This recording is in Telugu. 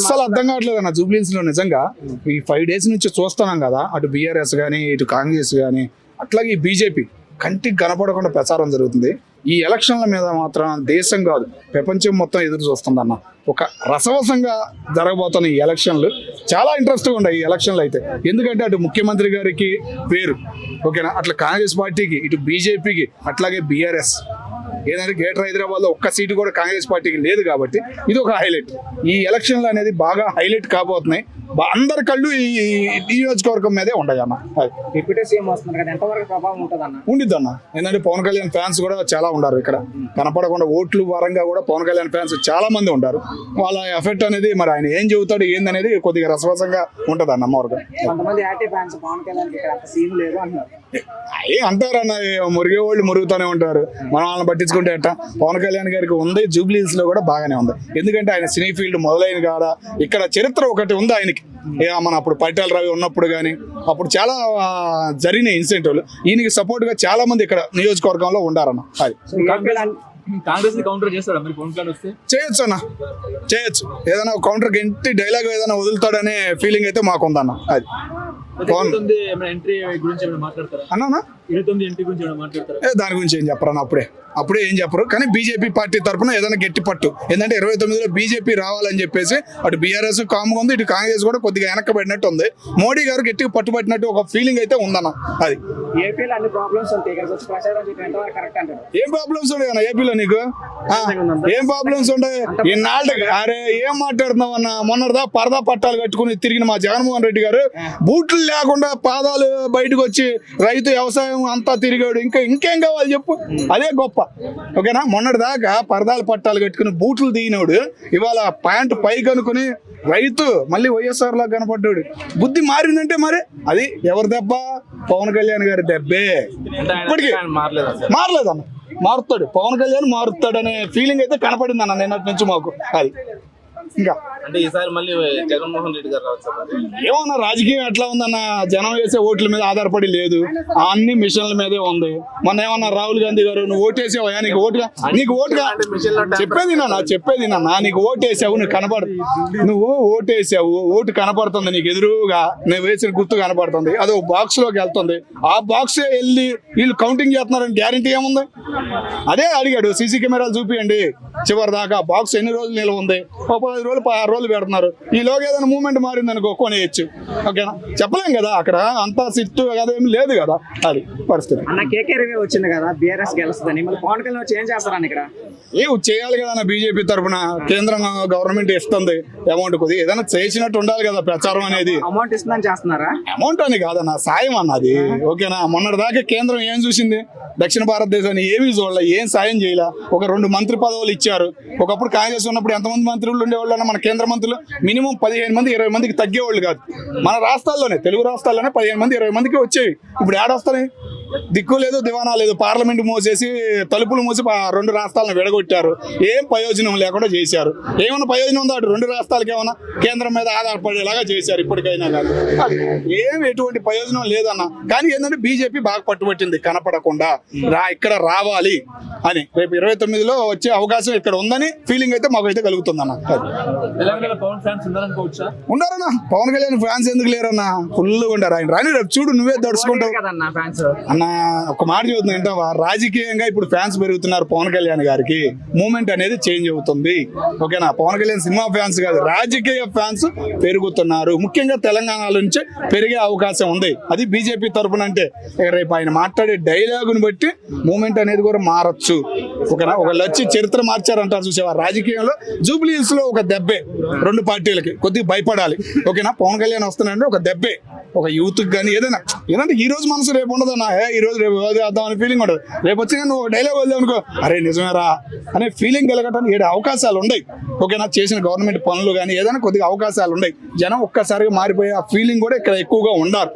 అసలు అర్థం కావట్లేదు అన్న జూబ్లీస్ లో నిజంగా ఈ 5 days నుంచి చూస్తున్నాం కదా, అటు బీఆర్ఎస్ కానీ ఇటు కాంగ్రెస్ కానీ అట్లాగే ఈ బీజేపీ కంటికి కనపడకుండా ప్రచారం జరుగుతుంది. ఈ ఎలక్షన్ల మీద మాత్రం దేశం కాదు ప్రపంచం మొత్తం ఎదురు చూస్తుందన్న. ఒక రసవసంగా జరగబోతున్న ఈ ఎలక్షన్లు చాలా ఇంట్రెస్ట్గా ఉన్నాయి. ఈ ఎలక్షన్లు అయితే ఎందుకంటే అటు ముఖ్యమంత్రి గారికి పేరు, ఓకేనా, అట్లా కాంగ్రెస్ పార్టీకి, ఇటు బీజేపీకి, అట్లాగే బీఆర్ఎస్ ఏదంటే గ్రేటర్ హైదరాబాద్ లో ఒక్క సీటు కూడా కాంగ్రెస్ పార్టీకి లేదు కాబట్టి ఇది ఒక హైలైట్. ఈ ఎలక్షన్లు అనేది బాగా హైలైట్ కాబోతున్నాయి. అందరి కళ్ళు ఈ నియోజకవర్గం మీదే ఉండదు అన్న. డిప్యూటీ సీఎం వస్తున్నారు కదా, ఎంతవరకు ప్రభావం ఉంటుంది అన్న? ఉండిద్ది అన్న. ఏంటంటే పవన్ కళ్యాణ్ ఫ్యాన్స్ కూడా చాలా ఉన్నారు ఇక్కడ, కనపడకుండా ఓట్లు పరంగా కూడా పవన్ కళ్యాణ్ ఫ్యాన్స్ చాలా మంది ఉంటారు. వాళ్ళ ఎఫెక్ట్ అనేది మరి ఆయన ఏం చెబుతాడు ఏందనేది కొద్దిగా రసవసంగా ఉంటది అన్న. అమ్మవారు కొంతమంది active fans Pawan Kalyan scene లేదు అంటున్నారు. అయ్యే అంటారన్న, మురిగే వాళ్ళు మురుగుతూనే ఉంటారు. మనం వాళ్ళని పట్టించుకుంటే అట్ట. పవన్ కళ్యాణ్ గారికి ఉంది, జూబ్లీస్ లో కూడా బాగానే ఉంది. ఎందుకంటే ఆయన సినీ ఫీల్డ్ మొదలైన కాడ ఇక్కడ చరిత్ర ఒకటి ఉంది ఆయనకి. మన అప్పుడు పరిటాల రవి ఉన్నప్పుడు కానీ అప్పుడు చాలా జరిగిన ఇన్సిడెంట్లు ఈయనకి సపోర్ట్ గా చాలా మంది ఇక్కడ నియోజకవర్గంలో ఉండారన్న. అది కాంగ్రెస్ కౌంటర్ చేస్తాడా మరి పవన్ కళ్యాణ్ వస్తే? చేయొచ్చు అన్న, చేయొచ్చు. ఏదైనా కౌంటర్ గంటి డైలాగ్ ఏదైనా వదులుతాడనే ఫీలింగ్ అయితే మాకు ఉందన్న. అది ఎంట్రీ గురించి మాట్లాడతారా అన్నా? 29 ఎంట్రీ గురించి మాట్లాడతారా? దాని గురించి ఏం చెప్పరు అన్న. అప్పుడే ఏం చెప్పరు. కానీ బీజేపీ పార్టీ తరఫున ఏదైనా గట్టి పట్టు, ఏంటంటే 29లో బీజేపీ రావాలని చెప్పేసి అటు బీఆర్ఎస్ కామ్గా ఉంది, ఇటు కాంగ్రెస్ కూడా కొద్దిగా వెనక్కబడినట్టు ఉంది. మోడీ గారు గట్టిగా పట్టుబట్టినట్టు ఒక ఫీలింగ్ అయితే ఉందన్న. అది ఏపీలో అన్ని ప్రాబ్లమ్స్ ఉంటాయి, కరెక్ట్ అంటారు. ఏం ప్రాబ్లమ్స్ ఉంటాయి అన్న ఏపీలో? నీకు ఏం ప్రాబ్లమ్స్ ఉంటాయి? ఇన్నాళ్ళకి అరే ఏం మాట్లాడుతున్నావు అన్న. మొన్నటిదా పరదా పట్టాలు కట్టుకుని తిరిగిన మా జగన్మోహన్ రెడ్డి గారు బూట్లు లేకుండా పాదాలు బయటకు వచ్చి రైతు వ్యవసాయం అంతా తిరిగాడు. ఇంకేం కావాలి చెప్పు? అదే గొప్ప, ఓకేనా. మొన్నటి దాకా పరదాలు పట్టాలు కట్టుకుని బూట్లు దిగినోడు ఇవాళ ప్యాంటు పై కనుకుని రైతు మళ్ళీ వైఎస్ఆర్ లాగా కనపడ్డాడు. బుద్ధి మారిందంటే మరి అది ఎవరి దెబ్బ? పవన్ కళ్యాణ్ గారి దెబ్బే. ఇప్పటికీ మారలేదన్న. మారుతాడు, పవన్ కళ్యాణ్ మారుతాడనే ఫీలింగ్ అయితే కనపడింది అన్న నిన్నటి నుంచి మాకు. అది ఇంకా అంటే ఈసారి మళ్ళీ జగన్మోహన్ రెడ్డి గారు రావచ్చు. ఏమన్నా రాజకీయం ఎట్లా ఉందన్న, జనం వేసే ఓట్ల మీద ఆధారపడి లేదు, అన్ని మిషన్ల మీదే ఉంది. మొన్న ఏమన్నా రాహుల్ గాంధీ గారు నువ్వు ఓటేసావా, నీకు ఓటుగా చెప్పేది నాన్న, నీకు ఓటేసావు, నువ్వు నువ్వు ఓటేసావు, ఓటు కనపడుతుంది నీకు ఎదురుగా, నువ్వు వేసిన గుర్తు కనపడుతుంది, అది ఒక బాక్స్ లోకి వెళ్తుంది. ఆ బాక్స్ వెళ్ళి వీళ్ళు కౌంటింగ్ చేస్తున్నారని గ్యారంటీ ఏముంది? అదే అడిగాడు, సీసీ కెమెరాలు చూపియండి చివరి దాకా, బాక్స్ ఎన్ని రోజులు నిల్వ ఉంది, 15 రోజులు 16 రోజులు పెడుతున్నారు. ఈలోగా ఏదైనా మూమెంట్ మారింది అనుకో కొనేయచ్చు, ఓకేనా. చెప్పలేం కదా, అక్కడ అంతా సిట్టు కదా ఏమి లేదు కదా. అది పరిస్థితి అన్న. కేకే రివ్యూ వచ్చింది కదా, బీఆర్ఎస్ గెలుస్తుందని, మళ్ళీ పవన్ కళ్యాణ్ చేంజ్ చేస్తారని ఇక్కడ చేయాలి కదా అన్న. బీజేపీ తరఫున కేంద్రం గవర్నమెంట్ ఇస్తుంది అమౌంట్, కొద్ది ఏదైనా చేసినట్టు ఉండాలి కదా ప్రచారం అనేది. అమౌంట్ ఇస్తుందని చేస్తున్నారా? అమౌంట్ అని కాదన్న, సాయం అన్నది, ఓకేనా. మొన్నటి దాకా కేంద్రం ఏం చూసింది? దక్షిణ భారతదేశాన్ని ఏమీ చూడాల, ఏం సాయం చేయాల. ఒక 2 మంత్రి పదవులు ఇచ్చారు. ఒకప్పుడు కాంగ్రెస్ ఉన్నప్పుడు ఎంతమంది మంత్రులు ఉండేవాళ్ళు అన్న? మన కేంద్ర మంత్రులు మినిమం 15 మంది 20 మందికి తగ్గేవాళ్ళు కాదు. మన రాష్ట్రాల్లోనే, తెలుగు రాష్ట్రాల్లోనే 15 మంది 20 మందికి వచ్చేవి. ఇప్పుడు ఏడొస్తాయి? దిక్కు లేదు, దివానా లేదు. పార్లమెంట్ మూసేసి తలుపులు మూసి 2 రాష్ట్రాలను విడగొట్టారు. ఏం ప్రయోజనం లేకుండా చేశారు. ఏమైనా ప్రయోజనం ఉందా? అటు 2 రాష్ట్రాలకి ఏమైనా కేంద్రం మీద ఆధారపడేలాగా చేశారు ఇప్పటికైనా కానీ. ఏం ఎటువంటి ప్రయోజనం లేదన్న. కానీ ఏంటంటే బీజేపీ బాగా పట్టుబట్టింది కనపడకుండా, ఇక్కడ రావాలి అని. రేపు 29లో వచ్చే అవకాశం ఇక్కడ ఉందని ఫీలింగ్ అయితే మాకు అయితే కలుగుతుందన్న. ఉండారన్నా, పవన్ కళ్యాణ్ ఫ్యాన్స్ ఎందుకు లేరన్నా? ఫుల్గా ఉండారు ఆయన. రాని రేపు చూడు, నువ్వే దడుచుకుంటావు అన్న. ఒక మాట చెబుతున్నా ఏంటవా, రాజకీయంగా ఇప్పుడు ఫ్యాన్స్ పెరుగుతున్నారు పవన్ కళ్యాణ్ గారికి, మూమెంట్ అనేది చేంజ్ అవుతుంది, ఓకేనా. పవన్ కళ్యాణ్ సినిమా ఫ్యాన్స్ కాదు, రాజకీయ ఫ్యాన్స్ పెరుగుతున్నారు. ముఖ్యంగా తెలంగాణలో నుంచే పెరిగే అవకాశం ఉంది. అది బీజేపీ తరఫున. అంటే రేపు ఆయన మాట్లాడే డైలాగుని బట్టి మూమెంట్ అనేది కూడా మారచ్చు, ఓకేనా. ఒకళ్ళు వచ్చి చరిత్ర మార్చారంటారు చూసేవారు. రాజకీయంలో జూబ్లీహిల్స్ లో ఒక దెబ్బే 2 పార్టీలకి, కొద్దిగా భయపడాలి, ఓకేనా. పవన్ కళ్యాణ్ వస్తున్నాడంటే ఒక దెబ్బే, ఒక యూత్ కానీ ఏదైనా. ఏదంటే ఈ రోజు మనసు రేపు ఉండదన్నా, ఈ రోజు రేపు వేద్దాం అనే ఫీలింగ్ ఉండదు. రేపు వచ్చి నువ్వు డైలాగ్ వెళ్దాం అనుకో, అరే నిజమేరా అనే ఫీలింగ్ కలగటానికి 7 అవకాశాలు ఉన్నాయి, ఓకేనా. చేసిన గవర్నమెంట్ పనులు కానీ ఏదైనా కొద్దిగా అవకాశాలు ఉన్నాయి. జనం ఒక్కసారిగా మారిపోయే ఆ ఫీలింగ్ కూడా ఇక్కడ ఎక్కువగా ఉండాలి.